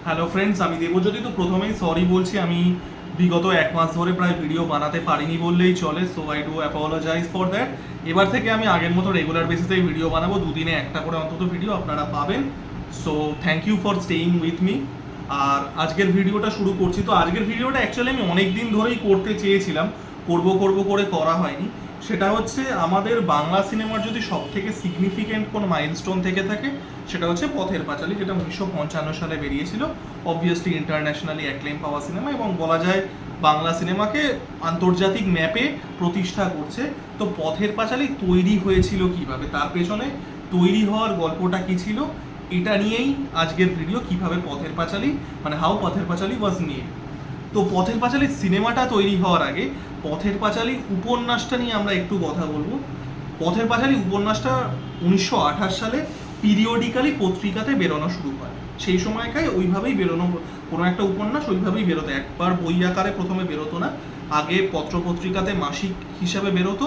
Hello friends, আমি দেবজ্যোতি। তো প্রথমেই সরি বলছি, আমি বিগত এক মাস ধরে প্রায় ভিডিও বানাতে পারিনি বললেই চলে। So I do apologize for that. এবার থেকে আমি আগের মতো রেগুলার বেসিসেই ভিডিও বানাবো, দুদিনে একটা করে অন্তত ভিডিও আপনারা পাবেন। So thank you for staying with me. আর আজকের ভিডিওটা শুরু করছি। তো আজকের ভিডিওটা অ্যাকচুয়ালি আমি অনেক দিন ধরেই করতে চেয়েছিলাম, করব করে করা হয়নি। সেটা হচ্ছে আমাদের বাংলা সিনেমার যদি সব থেকে সিগনিফিকেন্ট কোনো মাইলস্টোন থেকে থাকে, সেটা হচ্ছে পথের পাঁচালী, যেটা 1955 সালে বেরিয়েছিল। অবভিয়াসলি ইন্টারন্যাশনালি অ্যাক্লেম পাওয়া সিনেমা, এবং বলা যায় বাংলা সিনেমাকে আন্তর্জাতিক ম্যাপে প্রতিষ্ঠা করছে। তো পথের পাঁচালী তৈরি হয়েছিল কিভাবে, তার পেছনে তৈরি হওয়ার গল্পটা কি ছিল, এটা নিয়েই আজকের ভিডিও। কিভাবে পথের পাঁচালী, মানে হাউ পথের পাঁচালী ওয়াজ মেড। তো পথের পাঁচালী সিনেমাটা তৈরি হওয়ার আগে পথের পাঁচালী উপন্যাসটা নিয়ে আমরা একটু কথা বলবো। পথের পাঁচালী উপন্যাসটা 1928 সালে পিরিয়ডিক্যালি পত্রিকাতে বেরোনো শুরু হয়। সেই সময়কায় ওইভাবেই বেরোনো, কোনো একটা উপন্যাস ওইভাবেই বেরোতো। একবার বই আকারে প্রথমে বেরোতো না, আগে পত্রপত্রিকাতে মাসিক হিসাবে বেরোতো,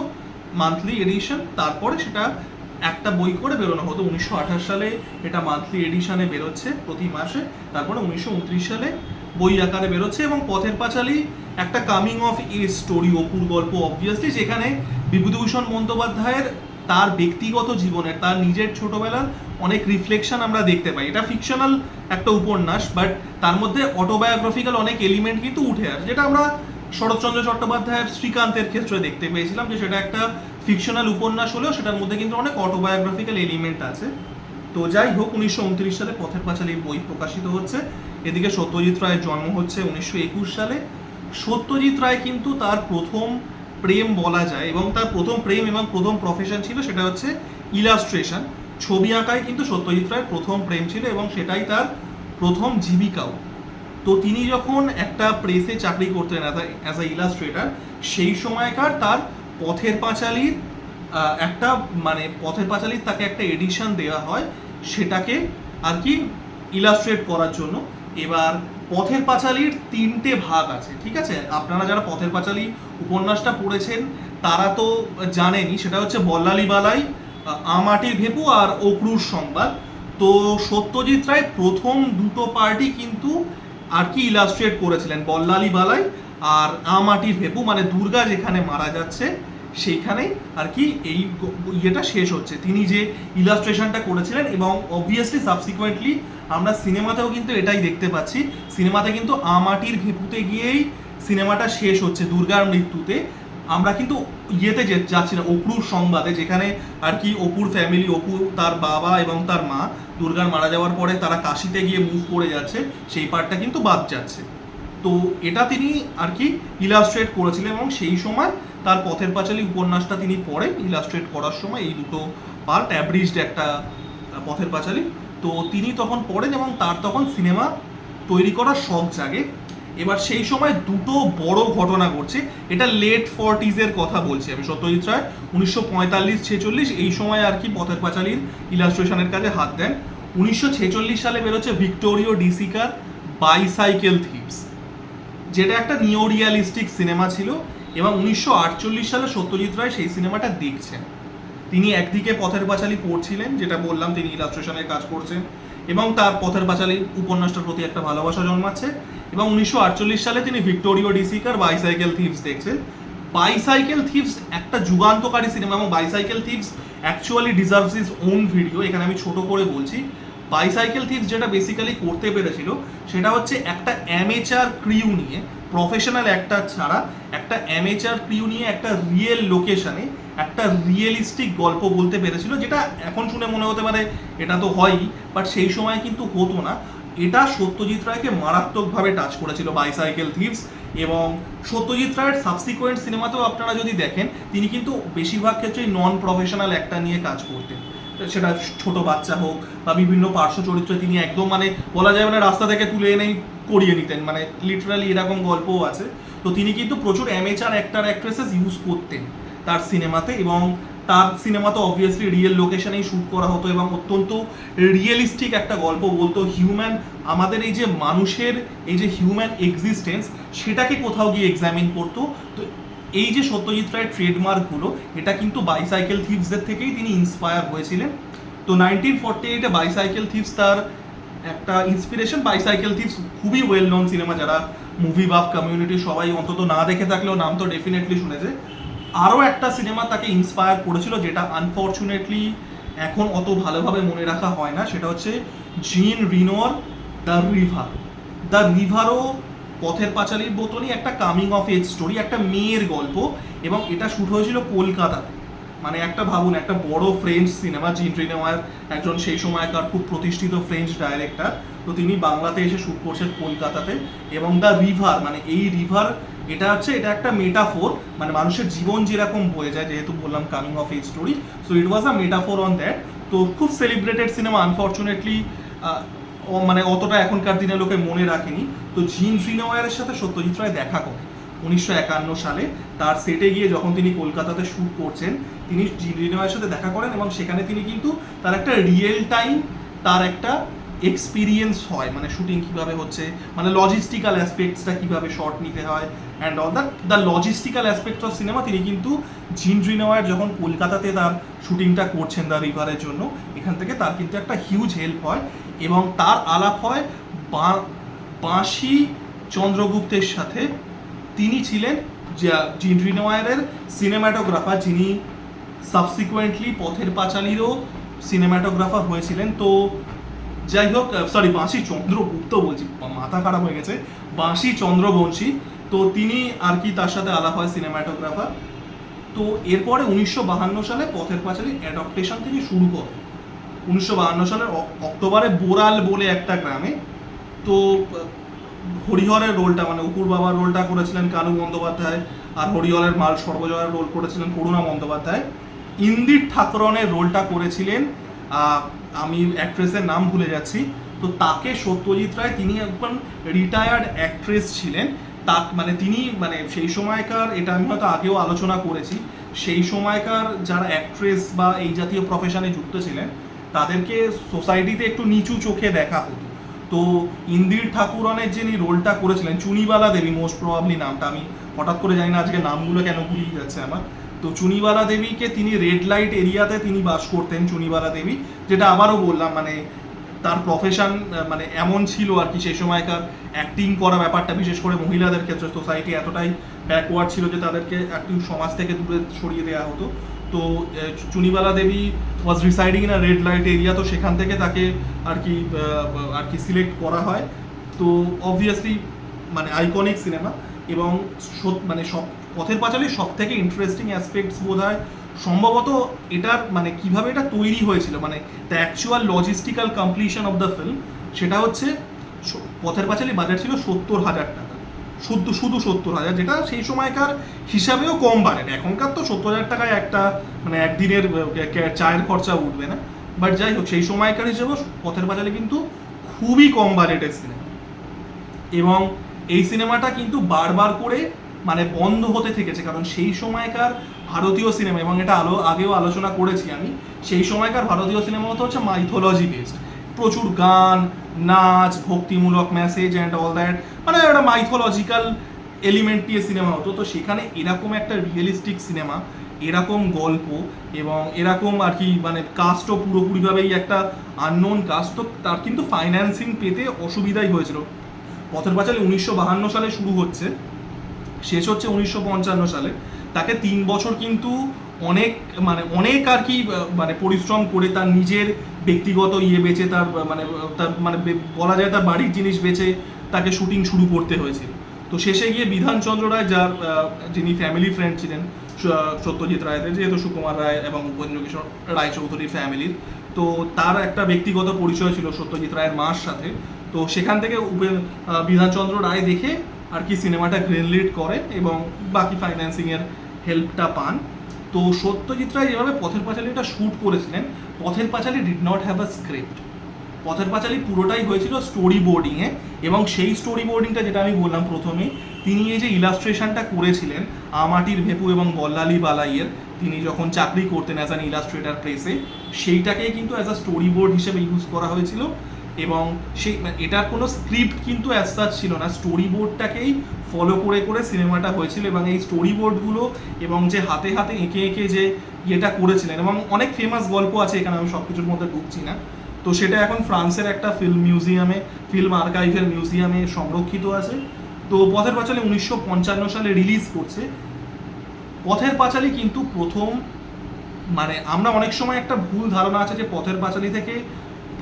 মান্থলি এডিশন। তারপরে সেটা একটা বই করে বেরোনো হতো। 1928 সালে এটা মান্থলি এডিশনে বেরোচ্ছে প্রতি মাসে। তারপরে 1929 সালে বই আকারে বেরোচ্ছে। এবং পথের পাঁচালী একটা কামিং অফ এজ স্টোরি, অপুর গল্প অবভিয়াসলি, যেখানে বিভূতিভূষণ বন্দ্যোপাধ্যায়ের তার ব্যক্তিগত জীবনের, তার নিজের ছোটবেলার অনেক রিফ্লেকশন আমরা দেখতে পাই। এটা ফিকশনাল একটা উপন্যাস, বাট তার মধ্যে অটোবায়োগ্রাফিক্যাল অনেক এলিমেন্ট কিন্তু উঠে আসে, যেটা আমরা শরৎচন্দ্র চট্টোপাধ্যায়ের শ্রীকান্তের ক্ষেত্রে দেখতে পেয়েছিলাম, যে সেটা একটা ফিকশনাল উপন্যাস হলেও সেটার মধ্যে কিন্তু অনেক অটোবায়োগ্রাফিক্যাল এলিমেন্ট আছে। তো যাই হোক, 1929 সালে পথের পাঁচালী বই প্রকাশিত হচ্ছে। এদিকে সত্যজিৎ রায়ের জন্ম হচ্ছে 1921 সালে। সত্যজিৎ রায় কিন্তু তার প্রথম প্রেম বলা যায়, এবং তার প্রথম প্রেম এবং প্রথম প্রফেশন ছিল সেটা হচ্ছে ইলাস্ট্রেশন, ছবি আঁকায় কিন্তু সত্যজিৎ রায়ের প্রথম প্রেম ছিল, এবং সেটাই তার প্রথম জীবিকাও। তো তিনি যখন একটা প্রেসে চাকরি করতেন অ্যাজ আ ইলাস্ট্রেটার, সেই সময়কার তার পথের পাঁচালীর একটা, মানে পথের পাঁচালীর তাকে একটা এডিশন দেওয়া হয়, সেটাকে আর কি ইলাস্ট্রেট করার জন্য। এবার পথের পাঁচালীর 3টে ভাগ আছে, ঠিক আছে? আপনারা যারা পথের পাঁচালী উপন্যাসটা পড়েছেন তারা তো জানেনই। সেটা হচ্ছে বল্লালী বালাই, আমাটির ভেপু আর অক্রুর সংবাদ। তো সত্যজিৎ রায় প্রথম দুটো পার্টি কিন্তু আর কি ইলাস্ট্রেট করেছিলেন, বল্লালী বালাই আর আমাটির ভেপু, মানে দুর্গা যেখানে মারা যাচ্ছে সেইখানেই আর কি এই ইয়েটা শেষ হচ্ছে। তিনি যে ইলাস্ট্রেশনটা করেছিলেন, এবং অবভিয়াসলি সাবসিকুয়েন্টলি আমরা সিনেমাতেও কিন্তু এটাই দেখতে পাচ্ছি। সিনেমাতে কিন্তু আমাটির ভেপুতে গিয়েই সিনেমাটা শেষ হচ্ছে, দুর্গার মৃত্যুতে। আমরা কিন্তু ইয়েতে যাচ্ছি না, অপুর সংবাদে, যেখানে আর কি অপুর ফ্যামিলি, অপু, তার বাবা এবং তার মা দুর্গার মারা যাওয়ার পরে তারা কাশিতে গিয়ে মুভ করে যাচ্ছে, সেই পার্টটা কিন্তু বাদ যাচ্ছে। তো এটা তিনি আর কি ইলাস্ট্রেট করেছিলেন, এবং সেই সময় তার পথের পাঁচালী উপন্যাসটা তিনি পড়েন ইলাস্ট্রেট করার সময়। এই দুটো পার্ট অ্যাব্রিজড একটা পথের পাঁচালী, তো তিনি তখন পড়েন এবং তার তখন সিনেমা তৈরি করার শখ জাগে। এবার সেই সময় দুটো বড় ঘটনা ঘটছে। এটা লেট 40s কথা বলছি আমি। সত্যজিৎ রায় 1945-46 এই সময় আর কি পথের পাঁচালীর ইলাস্ট্রেশনের কাজে হাত দেন। 1946 সালে বেরোচ্ছে ভিক্টোরিও ডিসিকার বাইসাইকেল থিপস, যেটা একটা নিও রিয়ালিস্টিক সিনেমা ছিল। এবং 1948 সালে সত্যজিৎ রায় সেই সিনেমাটা দেখছেন। তিনি একদিকে পথের পাঁচালী পড়ছিলেন, যেটা বললাম তিনি ইলাস্ট্রেশনের কাজ করছেন, এবং তার পথের পাঁচালী উপন্যাসটার প্রতি একটা ভালোবাসা জন্মাচ্ছে। এবং 1948 সালে তিনি ভিক্টোরিও ডিসিকার বাইসাইকেল থিপস দেখছেন। বাইসাইকেল থিপস একটা যুগান্তকারী সিনেমা, এবং bicycle thieves actually deserves its own video. এখানে আমি ছোট করে বলছি, বাইসাইকেল থিপস যেটা বেসিক্যালি করতে পেরেছিল সেটা হচ্ছে একটা অ্যামেচার ক্রিউ নিয়ে, প্রফেশনাল অ্যাক্টর ছাড়া একটা অ্যামেচার ক্রিউ নিয়ে একটা রিয়েল লোকেশনে একটা রিয়েলিস্টিক গল্প বলতে পেরেছিল, যেটা এখন শুনে মনে হতে পারে এটা তো হয়ই, বাট সেই সময় কিন্তু হতো না। এটা সত্যজিৎ রায়কে মারাত্মকভাবে টাচ করেছিল বাইসাইকেল থিপস। এবং সত্যজিৎ রায়ের সাবসিকুয়েন্ট সিনেমাতেও আপনারা যদি দেখেন, তিনি কিন্তু বেশিরভাগ ক্ষেত্রেই নন প্রফেশনাল অ্যাক্টর নিয়ে কাজ করতেন। সেটা ছোট বাচ্চা হোক বা বিভিন্ন পার্শ্ব চরিত্রে তিনি একদম, মানে বলা যায়, মানে রাস্তা থেকে তুলে এনেই করিয়ে নিতেন, মানে লিটারালি এরকম গল্পও আছে। তো তিনি কিন্তু প্রচুর অ্যামেচার অ্যাক্টর অ্যাক্ট্রেসেস ইউজ করতেন তার সিনেমাতে, এবং তার সিনেমা তো অবভিয়াসলি রিয়েল লোকেশনেই শ্যুট করা হতো, এবং অত্যন্ত রিয়েলিস্টিক একটা গল্প বলতো। হিউম্যান, আমাদের এই যে মানুষের এই যে হিউম্যান এক্সিস্টেন্স, সেটাকে কোথাও গিয়ে এক্সামিন করতো। তো এই যে সত্যজিৎ রায়ের ট্রেডমার্কগুলো, এটা কিন্তু বাইসাইকেল থিপসদের থেকেই তিনি ইন্সপায়ার হয়েছিলেন। তো 1948-এ বাইসাইকেল থিপস তার একটা ইন্সপিরেশন। বাইসাইকেল থিপস খুবই ওয়েল নন সিনেমা, যারা মুভি বাফ কমিউনিটি সবাই অন্তত না দেখে থাকলেও নাম তো ডেফিনেটলি শুনেছে। আরও একটা সিনেমা তাকে ইন্সপায়ার করেছিল, যেটা আনফর্চুনেটলি এখন অত ভালোভাবে মনে রাখা হয় না, সেটা হচ্ছে জিন রিনোর দ্য রিভার। দ্য রিভারও পথের পাঁচালীর মতনই একটা কামিং অফ এজ স্টোরি, একটা মেয়ের গল্প, এবং এটা শ্যুট হয়েছিল কলকাতাতে। মানে একটা ভাবুন, একটা বড় ফ্রেঞ্চ সিনেমা, জিন রিনোয়ার একজন সেই সময়কার খুব প্রতিষ্ঠিত ফ্রেঞ্চ ডাইরেক্টর, তো তিনি বাংলাতে এসে শ্যুট করছেন কলকাতাতে। এবং দ্য রিভার মানে এই রিভার, এটা একটা মেটাফোর, মানে মানুষের জীবন যেরকম বয়ে যায়, যেহেতু বললাম coming of age story, so it was a metaphor on that. তো খুব সেলিব্রেটেড সিনেমা, আনফর্চুনেটলি মানে অতটা এখনকার দিনে লোকে মনে রাখেনি। তো জিন রিনোয়ারের সাথে সত্যজিৎ রায় দেখা করে 1951 সালে, তার সেটে গিয়ে যখন তিনি কলকাতাতে শ্যুট করছেন, তিনি জিন রিনোয়ারের সাথে দেখা করেন, এবং সেখানে তিনি কিন্তু তার একটা রিয়েল টাইম তার একটা এক্সপিরিয়েন্স হয়, মানে শুটিং কীভাবে হচ্ছে, মানে লজিস্টিক্যাল অ্যাসপেক্টসটা কীভাবে শর্ট নিতে হয় and all the logistical aspects of cinema তিনি কিন্তু জিন রিনোয়ার যখন কলকাতাতে তার শুটিংটা করছেন দ্য রিভারের জন্য, এখান থেকে তার কিন্তু একটা হিউজ হেল্প হয়। এবং তার আলাপ হয় বাঁশি চন্দ্রগুপ্তের সাথে। তিনি ছিলেন জিন রিনোয়ারের সিনেমাটোগ্রাফার, যিনি সাবসিকুয়েন্টলি পথের পাঁচালীরও সিনেমাটোগ্রাফার হয়েছিলেন। তো যাই হোক, সরি, বাঁশি চন্দ্রগুপ্ত বলছি, মাথা খারাপ হয়ে গেছে, বাঁশি চন্দ্রবংশী। তো তিনি আর কি তার সাথে আলাপ হয়, সিনেমাটোগ্রাফার। তো এরপরে 1952 সালে পথের পাঁচালীর অ্যাডাপ্টেশন থেকে শুরু করে। 1952 সালের অক্টোবরে বোরাল বলে একটা গ্রামে, তো হরিহরের রোলটা, মানে অপুর বাবার রোলটা করেছিলেন কানু বন্দ্যোপাধ্যায়, আর হরিহরের মাল সর্বজয়ার রোল করেছিলেন করুণা বন্দ্যোপাধ্যায়। ইন্দির ঠাকুরনের রোলটা করেছিলেন, আমি অ্যাক্ট্রেসের নাম ভুলে যাচ্ছি। তো তাকে সত্যজিৎ রায়, তিনি একজন রিটায়ার্ড অ্যাক্ট্রেস ছিলেন, মানে তিনি মানে সেই সময়কার, এটা আমি হয়তো আগেও আলোচনা করেছি, সেই সময়কার যারা অ্যাক্ট্রেস বা এই জাতীয় প্রফেশনে যুক্ত ছিলেন, তাদেরকে সোসাইটিতে একটু নিচু চোখে দেখা হতো। তো ইন্দির ঠাকুরনের যিনি রোলটা করেছিলেন, চুনিবালা দেবী মোস্ট প্রবাবলি নামটা, আমি হঠাৎ করে জানি না আজকে নামগুলো কেন ভুলিয়ে যাচ্ছে আমার। তো চুনিবালা দেবীকে, তিনি রেড লাইট এরিয়াতে তিনি বাস করতেন, চুনিবালা দেবী, যেটা আবারও বললাম মানে তার প্রফেশন মানে এমন ছিল আর কি, সেই সময়কার অ্যাক্টিং করা ব্যাপারটা, বিশেষ করে মহিলাদের ক্ষেত্রে সোসাইটি এতটাই ব্যাকওয়ার্ড ছিল যে তাদেরকে একটু সমাজ থেকে দূরে সরিয়ে দেওয়া হতো। তো Chunibala Devi was residing in a red light area, তো সেখান থেকে তাকে আর কি সিলেক্ট করা হয়। তো অবভিয়াসলি মানে আইকনিক সিনেমা, এবং মানে সব পথের পাঁচালীর সব থেকে ইন্টারেস্টিং অ্যাসপেক্টস বোধ হয় সম্ভবত এটার মানে কিভাবে এটা তৈরি হয়েছিল, মানে the actual logistical completion of the film. সেটা হচ্ছে পথের পাঁচালী বাজেট ছিল 70,000 টাকা, শুধু 70,000, যেটা সেই সময়কার হিসাবেও কম বাজেট। এখনকার তো 70,000 টাকায় একটা মানে একদিনের চায়ের খরচা উঠবে না, বাট যাই হোক সেই সময়কার হিসেবেও পথের পাঁচালী কিন্তু খুবই কম বাজেটের সিনেমা। এবং এই সিনেমাটা কিন্তু বারবার করে মানে বন্ধ হতে থেকেছে, কারণ সেই সময়কার ভারতীয় সিনেমা, এবং এটা আগেও আলোচনা করেছি আমি, সেই সময়কার ভারতীয় সিনেমা হচ্ছে মাইথোলজি বেসড, প্রচুর গান, নাচ, ভক্তিমূলক মেসেজ অ্যান্ড অল দ্যাট, মানে একটা মাইথোলজিক্যাল এলিমেন্ট নিয়ে সিনেমা হতো। তো সেখানে এরকম একটা রিয়েলিস্টিক সিনেমা, এরকম গল্প, এবং এরকম আর কি মানে কাস্টও পুরোপুরিভাবেই একটা আননোন কাস্ট, তো তার কিন্তু ফাইন্যান্সিং পেতে অসুবিধাই হয়েছিল। পথের পাঁচালী 1952 সালে শুরু হচ্ছে, শেষ হচ্ছে 1955 সালে। তাকে 3 বছর কিন্তু অনেক আর কি মানে পরিশ্রম করে তার নিজের ব্যক্তিগত বেচে, তার বলা যায় তার বাড়ির জিনিস বেচে তাকে শুটিং শুরু করতে হয়েছিল। তো শেষে গিয়ে বিধানচন্দ্র রায়, যার যিনি ফ্যামিলি ফ্রেন্ড ছিলেন সত্যজিৎ রায়দের, যেহেতু সুকুমার রায় এবং উপেন্দ্র কিশোর রায়চৌধুরীর ফ্যামিলির, তো তার একটা ব্যক্তিগত পরিচয় ছিল সত্যজিৎ রায়ের মার সাথে। তো সেখান থেকে বিধানচন্দ্র রায় দেখে আর কি সিনেমাটা গ্রিনলিট করে এবং বাকি ফাইন্যান্সিংয়ের হেল্পটা পান। তো সত্যজিৎ রায় যেভাবে পথের পাঁচালীটা শ্যুট করেছিলেন, Pather Panchali did not have a script. Pather Panchali পুরোটাই হয়েছিল স্টোরি বোর্ডিংয়ে, এবং সেই স্টোরি বোর্ডিংটা যেটা আমি বললাম প্রথমে, তিনি এই যে ইলাস্ট্রেশনটা করেছিলেন আমাটির ভেপু এবং বল্লালি বালাইয়ের, তিনি যখন চাকরি করতেন অ্যাজ অ্যান ইলাস্ট্রেটার প্রেসে, সেইটাকেই কিন্তু অ্যাজ আ স্টোরি বোর্ড হিসেবে ইউজ করা হয়েছিল। এবং সেই এটার কোনো স্ক্রিপ্ট কিন্তু অ্যাজ সাচ ছিল না, স্টোরি বোর্ডটাকেই ফলো করে করে সিনেমাটা হয়েছিল। এবং এই স্টোরি বোর্ডগুলো এবং যে হাতে হাতে এঁকে এঁকে যে ইয়েটা করেছিলেন, এবং অনেক ফেমাস গল্প আছে এখানে, আমি সব কিছুর মধ্যে ঢুকছি না। তো সেটা এখন ফ্রান্সের একটা ফিল্ম আর্কাইভের মিউজিয়ামে সংরক্ষিত আছে। তো পথের পাঁচালী 1955 সালে রিলিজ করছে। পথের পাঁচালী কিন্তু প্রথম, মানে আমরা অনেক সময় একটা ভুল ধারণা আছে যে পথের পাঁচালী থেকে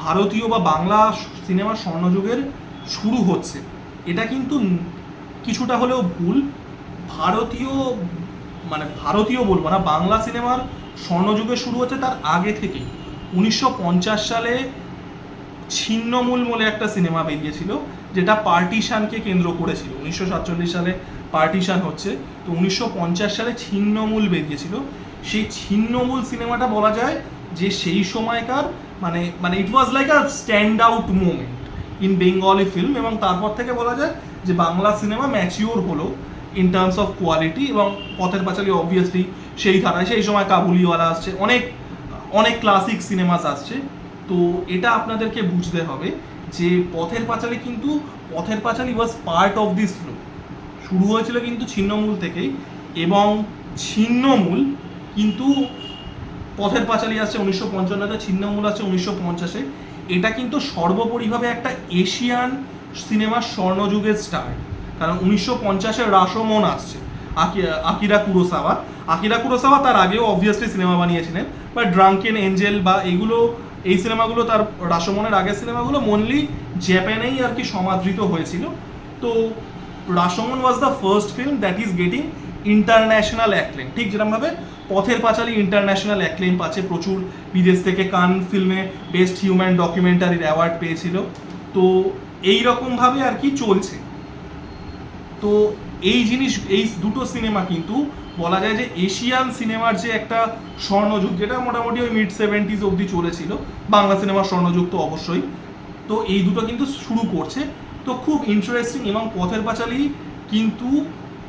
ভারতীয় বা বাংলা সিনেমার স্বর্ণযুগের শুরু হচ্ছে, এটা কিন্তু কিছুটা হলেও ভুল। ভারতীয়, মানে ভারতীয় বলবো না, বাংলা সিনেমার স্বর্ণযুগের শুরু হচ্ছে তার আগে থেকেই। 1950 সালে ছিন্নমূল বলে একটা সিনেমা বেরিয়েছিল, যেটা পার্টিশানকে কেন্দ্র করেছিল। 1947 সালে পার্টিশান হচ্ছে, তো 1950 সালে ছিন্নমূল বেরিয়েছিল। সেই ছিন্নমূল সিনেমাটা বলা যায় যে সেই সময়কার মানে মানে it was like a stand out movement in Bengali film, এবং তারপর থেকে বলা যায় যে বাংলা সিনেমা ম্যাচিওর হলো ইন টার্মস অফ কোয়ালিটি। এবং পথের পাঁচালী অবভিয়াসলি সেই ধারায়, সেই সময় কাবুলিওয়ালা আসছে, অনেক অনেক ক্লাসিক সিনেমাস আসছে। তো এটা আপনাদেরকে বুঝতে হবে যে Pather Panchali was part of this flow. শুরু হয়েছিল কিন্তু ছিন্নমূল থেকেই, এবং ছিন্নমূল কিন্তু পথের পাঁচালী আসছে 1955-তে, ছিন্নমূল আসছে 1950-এ। এটা কিন্তু সর্বোপরিভাবে একটা এশিয়ান সিনেমার স্বর্ণযুগের স্টার্ট, কারণ 1950-এ রাশোমন আসছে, আকিরা কুরোসাওয়া তার আগেও অবভিয়াসলি সিনেমা বানিয়েছিলেন, বাট ড্রাঙ্কেন এঞ্জেল বা এই সিনেমাগুলো, তার রাশোমনের আগের সিনেমাগুলো মনলি জাপানেই আর কি সমাদৃত হয়েছিল। তো Rashomon was the first film that is getting international acclaim, ঠিক যেরকমভাবে পথের পাঁচালী ইন্টারন্যাশনাল অ্যাক্লেম পাচ্ছে, প্রচুর বিদেশ থেকে কান ফিল্মে বেস্ট হিউম্যান ডকুমেন্টারির অ্যাওয়ার্ড পেয়েছিল। তো এই রকমভাবে আর কি চলছে। তো এই দুটো সিনেমা কিন্তু বলা যায় যে এশিয়ান সিনেমার যে একটা স্বর্ণযুগ, যেটা মোটামুটি ওই মিড 70s অবধি চলেছিল, বাংলা সিনেমার স্বর্ণযুগ তো অবশ্যই। তো এই দুটো কিন্তু শুরু করছে। তো খুব ইন্টারেস্টিং, এবং পথের পাঁচালী কিন্তু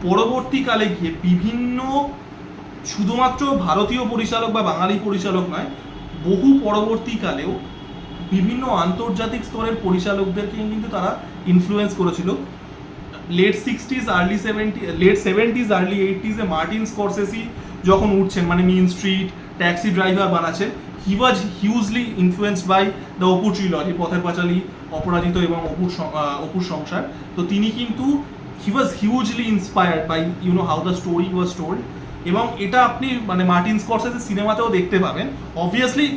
পরবর্তীকালে গিয়ে বিভিন্ন, শুধুমাত্র ভারতীয় পরিচালক বা বাঙালি পরিচালক নয়, বহু পরবর্তীকালেও বিভিন্ন আন্তর্জাতিক স্তরের পরিচালকদেরকে কিন্তু তারা ইনফ্লুয়েন্স করেছিল। Late 70s early 80s Martin Scorsese যখন উঠছেন, মানে মিন স্ট্রিট, ট্যাক্সি ড্রাইভার বানাচ্ছেন, he was hugely influenced by the Apu trilogy, Pather Panchali, Aparajito এবং অপুর সংসার। তো তিনি কিন্তু he was hugely inspired by how the story was told. এবং এটা আপনি মানে মার্টিন স্করসেসির সিনেমাতেও দেখতে পাবেন। অবভিয়াসলি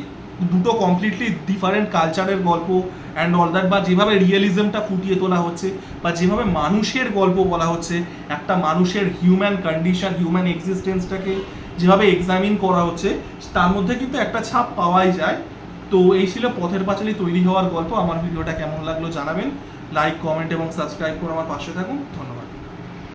দুটো কমপ্লিটলি ডিফারেন্ট কালচারের গল্প অ্যান্ড অল দ্যাট, বা যেভাবে রিয়েলিজমটা ফুটিয়ে তোলা হচ্ছে, বা যেভাবে মানুষের গল্প বলা হচ্ছে, একটা মানুষের হিউম্যান কন্ডিশন, হিউম্যান এক্সিস্টেন্সটাকে যেভাবে এক্সামিন করা হচ্ছে, তার মধ্যে কিন্তু একটা ছাপ পাওয়াই যায়। তো এই ছিল পথের পাঁচালী তৈরি হওয়ার গল্প। আমার ভিডিওটা কেমন লাগলো জানাবেন, লাইক, কমেন্ট এবং সাবস্ক্রাইব করে আমার পাশে থাকুন। ধন্যবাদ।